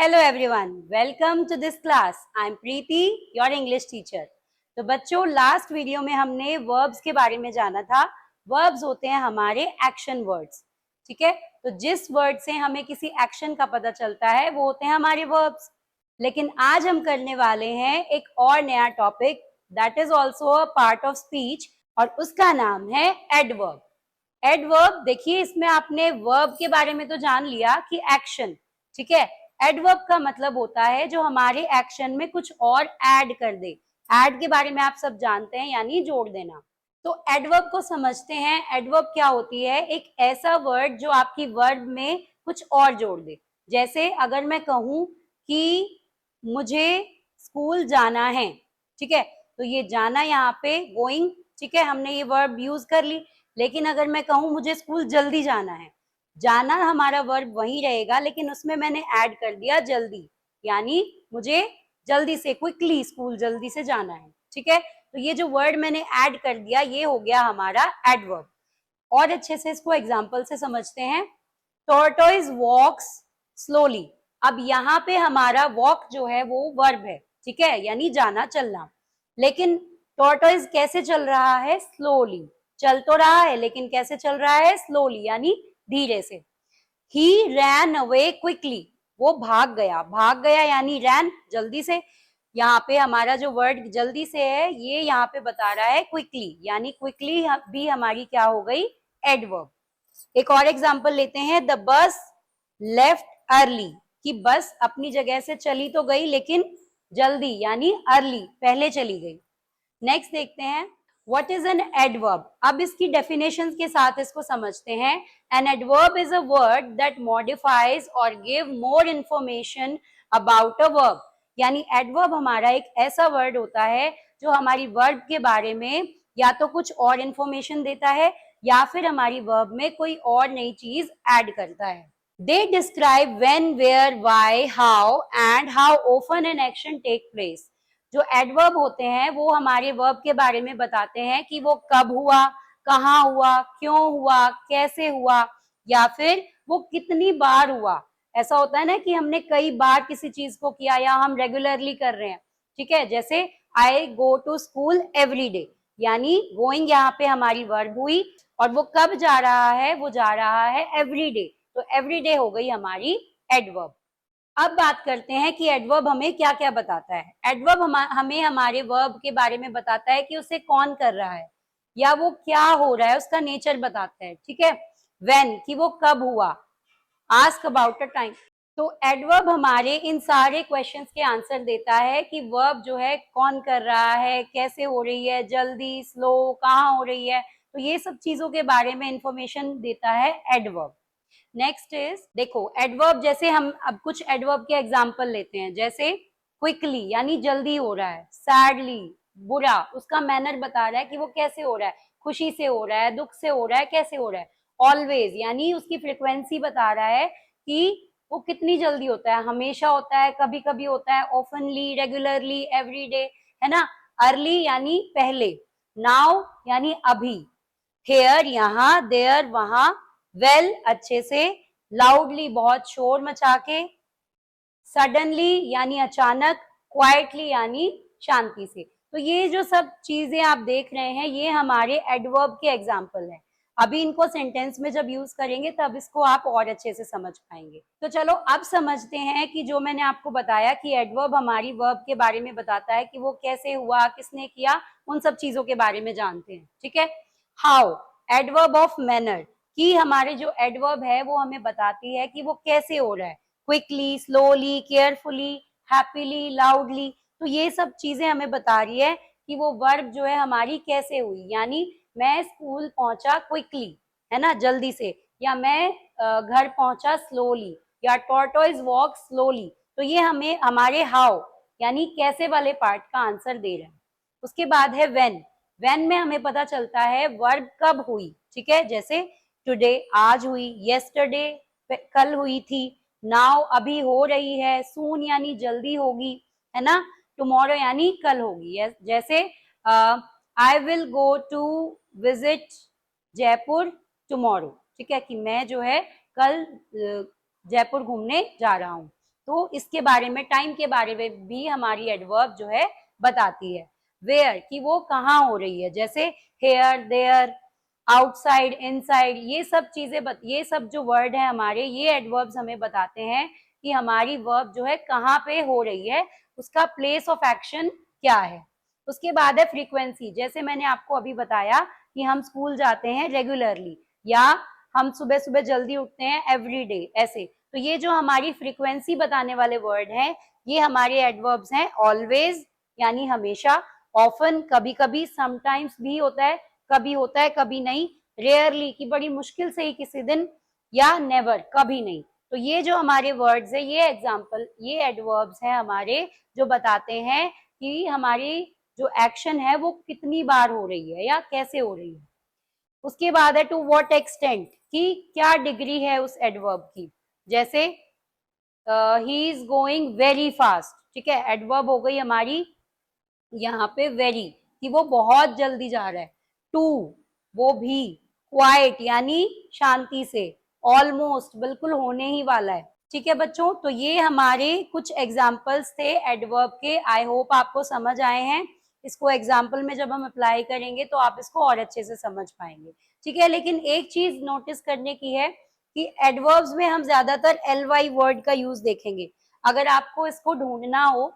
Hello everyone, welcome to this class. I'm Preeti, your English teacher. तो बच्चों last video में हमने verbs के बारे में जाना था। वर्ब्स होते हैं हमारे एक्शन वर्ड्स, ठीक है। तो जिस वर्ड से हमें किसी एक्शन का पता चलता है वो होते हैं हमारे वर्ब्स। लेकिन आज हम करने वाले हैं एक और नया topic that is also a part of speech और उसका नाम है एडवर्ब। एडवर्ब देखिए, इसमें आपने वर्ब के बारे में तो जान लिया कि एक्शन, ठीक है। एडवर्ब का मतलब होता है जो हमारे एक्शन में कुछ और ऐड कर दे। ऐड के बारे में आप सब जानते हैं, यानी जोड़ देना। तो एडवर्ब को समझते हैं। एडवर्ब क्या होती है? एक ऐसा वर्ड जो आपकी वर्ब में कुछ और जोड़ दे। जैसे अगर मैं कहूं कि मुझे स्कूल जाना है, ठीक है, तो ये जाना यहाँ पे गोइंग, ठीक है, हमने ये वर्ब यूज कर ली। लेकिन अगर मैं कहूं मुझे स्कूल जल्दी जाना है, जाना हमारा वर्ब वही रहेगा, लेकिन उसमें मैंने ऐड कर दिया जल्दी, यानी मुझे जल्दी से, क्विकली स्कूल जल्दी से जाना है, ठीक है। तो ये जो वर्ड मैंने ऐड कर दिया ये हो गया हमारा एडवर्ब। और अच्छे से इसको एग्जांपल से समझते हैं। टॉर्टोइज वॉक्स स्लोली। अब यहाँ पे हमारा वॉक जो है वो वर्ब है, ठीक है, यानी जाना चलना। लेकिन टॉर्टोइज कैसे चल रहा है? स्लोली। चल तो रहा है लेकिन कैसे चल रहा है? स्लोली, यानी धीरे से। ही रैन अवे क्विकली। वो भाग गया। भाग गया यानी रैन, जल्दी से। यहाँ पे हमारा जो वर्ड जल्दी से है ये यहाँ पे बता रहा है क्विकली, यानी क्विकली भी हमारी क्या हो गई? एडवर्ब। एक और एग्जांपल लेते हैं। The bus left early. कि बस अपनी जगह से चली तो गई लेकिन जल्दी, यानी अर्ली, पहले चली गई। नेक्स्ट देखते हैं व्हाट इज एन एडवर्ब। अब इसकी डेफिनेशन के साथ इसको समझते हैं। An adverb is a word that modifies or give more information about a verb. यानी एडवर्ब हमारा एक ऐसा वर्ड होता है जो हमारी वर्ब के बारे में या तो कुछ और इंफॉर्मेशन देता है या फिर हमारी वर्ब में कोई और नई चीज ऐड करता है। They describe when, where, why, how and how often an action take place. जो एडवर्ब होते हैं वो हमारे वर्ब के बारे में बताते हैं कि वो कब हुआ, कहाँ हुआ, क्यों हुआ, कैसे हुआ, या फिर वो कितनी बार हुआ। ऐसा होता है ना कि हमने कई बार किसी चीज को किया या हम रेगुलरली कर रहे हैं, ठीक है। जैसे I go to school every day, यानी गोइंग यहाँ पे हमारी वर्ब हुई और वो कब जा रहा है? वो जा रहा है एवरी डे। तो एवरी डे हो गई हमारी एडवर्ब। अब बात करते हैं कि एडवर्ब हमें क्या क्या बताता है। एडवर्ब हमें हमारे वर्ब के बारे में बताता है कि उसे कौन कर रहा है या वो क्या हो रहा है, उसका नेचर बताता है, ठीक है। व्हेन, कि वो कब हुआ। Ask about a time. तो एडवर्ब हमारे इन सारे क्वेश्चंस के आंसर देता है कि वर्ब जो है कौन कर रहा है, कैसे हो रही है, जल्दी, स्लो, कहाँ हो रही है। तो ये सब चीजों के बारे में इंफॉर्मेशन देता है एडवर्ब। नेक्स्ट इज, देखो एडवर्ब, जैसे हम अब कुछ एडवर्ब के एग्जांपल लेते हैं। जैसे क्विकली, यानी जल्दी हो रहा है। सैडली, बुरा, उसका मैनर बता रहा है कि वो कैसे हो रहा है, खुशी से हो रहा है, दुख से हो रहा है, कैसे हो रहा है। ऑलवेज, यानी उसकी फ्रिक्वेंसी बता रहा है कि वो कितनी जल्दी होता है, हमेशा होता है, कभी कभी होता है, ऑफनली, रेगुलरली, एवरीडे, है ना। अर्ली यानी पहले। नाउ यानी अभी। हेयर, यहाँ, देयर, वहां। वेल, अच्छे से। लाउडली, बहुत शोर मचा के। सडनली यानी अचानक। क्वाइटली यानी शांति से। तो ये जो सब चीजें आप देख रहे हैं ये हमारे एडवर्ब के एग्जाम्पल हैं। अभी इनको सेंटेंस में जब यूज करेंगे तब इसको आप और अच्छे से समझ पाएंगे। तो चलो अब समझते हैं कि जो मैंने आपको बताया कि एडवर्ब हमारी वर्ब के बारे में बताता है कि वो कैसे हुआ, किसने किया, उन सब चीजों के बारे में जानते हैं, ठीक है। हाउ, एडवर्ब ऑफ मैनर, कि हमारे जो एडवर्ब है वो हमें बताती है कि वो कैसे हो रहा है। Quickly, slowly, carefully, happily, loudly. तो ये सब चीजें हमें बता रही है कि वो वर्ब जो है हमारी कैसे हुई। यानी मैं स्कूल पहुंचा क्विकली, है ना, जल्दी से, या मैं घर पहुंचा स्लोली, या टॉर्टोइज वॉक स्लोली। तो ये हमें हमारे हाउ यानी कैसे वाले पार्ट का आंसर दे रहा है। उसके बाद है व्हेन। व्हेन में हमें पता चलता है वर्ब कब हुई, ठीक है। जैसे टुडे, आज हुई। येस्टरडे, कल हुई थी। नाउ, अभी हो रही है। सून यानी जल्दी होगी, है ना। टुमारो यानी कल होगी। जैसे I will go to visit Jaipur tomorrow, ठीक है, कि मैं जो है कल जयपुर घूमने जा रहा हूँ। तो इसके बारे में, टाइम के बारे में भी हमारी एडवर्ब जो है बताती है। वेयर कि वो कहाँ हो रही है, जैसे हेयर, देयर, आउटसाइड, इनसाइड, ये सब चीजें ये सब जो वर्ड है हमारे, ये एडवर्ब्स हमें बताते हैं कि हमारी वर्ब जो है कहाँ पे हो रही है, उसका प्लेस ऑफ एक्शन क्या है। उसके बाद है फ्रीक्वेंसी, जैसे मैंने आपको अभी बताया कि हम स्कूल जाते हैं रेगुलरली, या हम सुबह सुबह जल्दी उठते हैं एवरी डे, ऐसे। तो ये जो हमारी फ्रीक्वेंसी बताने वाले वर्ड हैं, ये हमारे एडवर्ब्स हैं। ऑलवेज यानी हमेशा, ऑफन कभी कभी, समटाइम्स भी होता है, कभी होता है कभी नहीं, रेयरली कि बड़ी मुश्किल से ही किसी दिन, या नेवर कभी नहीं। तो ये जो हमारे वर्ड्स है, ये एग्जाम्पल, ये एडवर्ब्स हैं हमारे, जो बताते हैं कि हमारी जो एक्शन है वो कितनी बार हो रही है या कैसे हो रही है। उसके बाद है टू व्हाट एक्सटेंट, कि क्या डिग्री है उस एडवर्ब की, जैसे he is going very fast, ठीक है, एडवर्ब हो गई हमारी यहाँ पे वेरी, कि वो बहुत जल्दी जा रहा है। टू, वो भी। क्वाइट यानी शांति से। ऑलमोस्ट, बिल्कुल होने ही वाला है। ठीक है बच्चों, तो ये हमारे कुछ एग्जाम्पल्स थे एडवर्ब के। आई होप आपको समझ आए हैं। इसको एग्जाम्पल में जब हम अप्लाई करेंगे तो आप इसको और अच्छे से समझ पाएंगे। ठीक है, लेकिन एक चीज नोटिस करने की है कि एडवर्ब्स में हम ज्यादातर एल वर्ड का यूज देखेंगे। अगर आपको इसको ढूंढना हो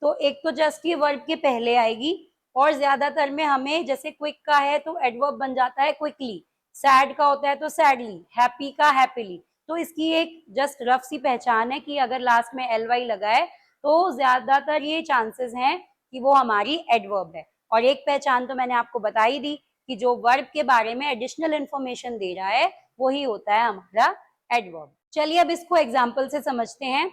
तो एक तो जस्ट ये वर्ब के पहले आएगी, और ज्यादातर में हमें, जैसे क्विक का है तो एडवर्ब बन जाता है क्विकली, सैड का होता है तो सैडली, हैप्पी का हैप्पीली। तो इसकी एक जस्ट रफ सी पहचान है कि अगर लास्ट में एल वाई लगा है तो ज्यादातर ये चांसेस हैं कि वो हमारी एडवर्ब है। और एक पहचान तो मैंने आपको बता ही दी कि जो वर्ब के बारे में एडिशनल इंफॉर्मेशन दे रहा है वही होता है हमारा एडवर्ब। चलिए अब इसको एग्जाम्पल से समझते हैं।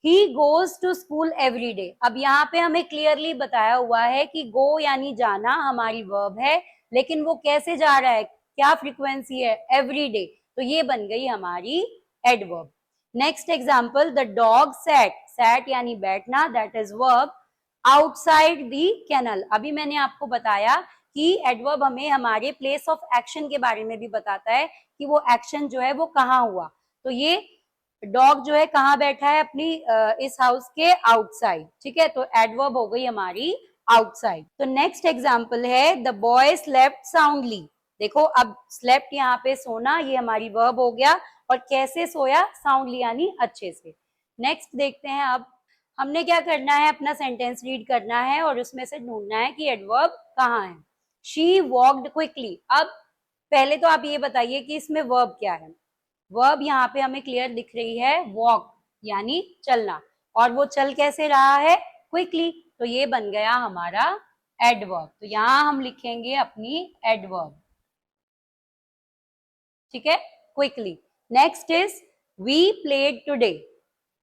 He goes to school every day. अब यहाँ पे हमें क्लियरली बताया हुआ है कि गो यानी जाना हमारी वर्ब है, लेकिन वो कैसे जा रहा है, क्या फ्रीक्वेंसी है, एवरी डे। तो ये बन गई हमारी adverb. Next example, the dog sat, sat यानी बैठना, that is verb, outside the canal. अभी मैंने आपको बताया कि एडवर्ब हमें हमारे प्लेस ऑफ एक्शन के बारे में भी बताता है कि वो एक्शन जो है वो कहाँ हुआ। तो ये डॉग जो है कहाँ बैठा है, अपनी इस हाउस के आउटसाइड। ठीक है, तो एडवर्ब हो गई हमारी आउटसाइड। तो नेक्स्ट एग्जाम्पल है द बॉय स्लेप्ट साउंडली। देखो अब स्लेप्ट यहाँ पे सोना, ये हमारी वर्ब हो गया, और कैसे सोया, साउंडली यानी अच्छे से। नेक्स्ट देखते हैं, अब हमने क्या करना है, अपना सेंटेंस रीड करना है और उसमें से ढूंढना है कि एडवर्ब कहाँ है। She walked quickly. अब पहले तो आप ये बताइए कि इसमें वर्ब क्या है। वर्ब यहाँ पे हमें क्लियर दिख रही है, वॉक यानी चलना, और वो चल कैसे रहा है, क्विकली। तो ये बन गया हमारा एडवर्ब। तो यहाँ हम लिखेंगे अपनी एडवर्ब। ठीक है, quickly. Next is we played today.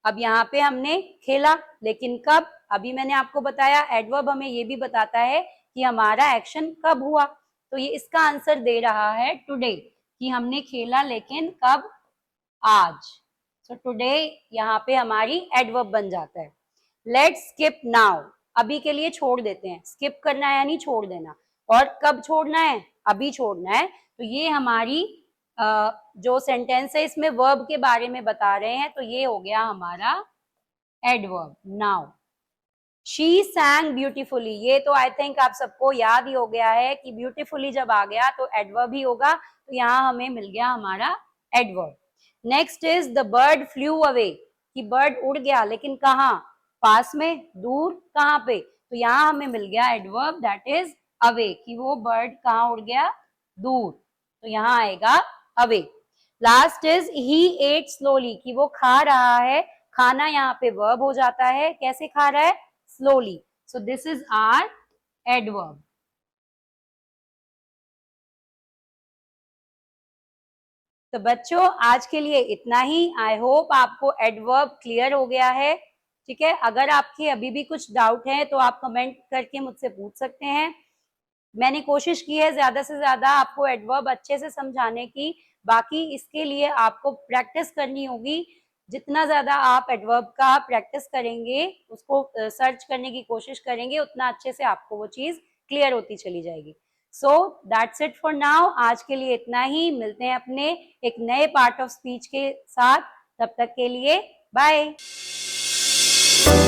अब यहाँ पे हमने खेला, लेकिन कब, अभी मैंने आपको बताया एडवर्ब हमें ये भी बताता है कि हमारा एक्शन कब हुआ। तो ये इसका आंसर दे रहा है टुडे, कि हमने खेला लेकिन कब, आज। सो टुडे यहाँ पे हमारी एडवर्ब बन जाता है। लेट्स स्किप नाउ, अभी के लिए छोड़ देते हैं, स्किप करना है यानी छोड़ देना, और कब छोड़ना है, अभी छोड़ना है। तो ये हमारी जो सेंटेंस है इसमें वर्ब के बारे में बता रहे हैं, तो ये हो गया हमारा एडवर्ब नाउ। शी सैंग ब्यूटीफुली, ये तो आई थिंक आप सबको याद ही हो गया है कि ब्यूटीफुली जब आ गया तो एडवर्ब ही होगा, तो यहाँ हमें मिल गया हमारा adverb. Next is the bird flu away, कि बर्ड उड़ गया लेकिन कहाँ, पास में, दूर, कहाँ पे। तो यहाँ हमें मिल गया एडवर्ब दैट इज अवे, कि वो बर्ड कहाँ उड़ गया, दूर। तो यहाँ आएगा away. Last is he ate slowly, कि वो खा रहा है, खाना यहाँ पे वर्ब हो जाता है, कैसे खा रहा है, slowly. So this is our adverb. तो बच्चों आज के लिए इतना ही। आई होप आपको एडवर्ब क्लियर हो गया है। ठीक है, अगर आपके अभी भी कुछ डाउट है तो आप कमेंट करके मुझसे पूछ सकते हैं। मैंने कोशिश की है ज्यादा से ज्यादा आपको एडवर्ब अच्छे से समझाने की। बाकी इसके लिए आपको प्रैक्टिस करनी होगी। जितना ज्यादा आप एडवर्ब का प्रैक्टिस करेंगे, उसको सर्च करने की कोशिश करेंगे, उतना अच्छे से आपको वो चीज क्लियर होती चली जाएगी। So that's it for now. आज के लिए इतना ही। मिलते हैं अपने एक नए पार्ट ऑफ स्पीच के साथ। तब तक के लिए बाय। हैं।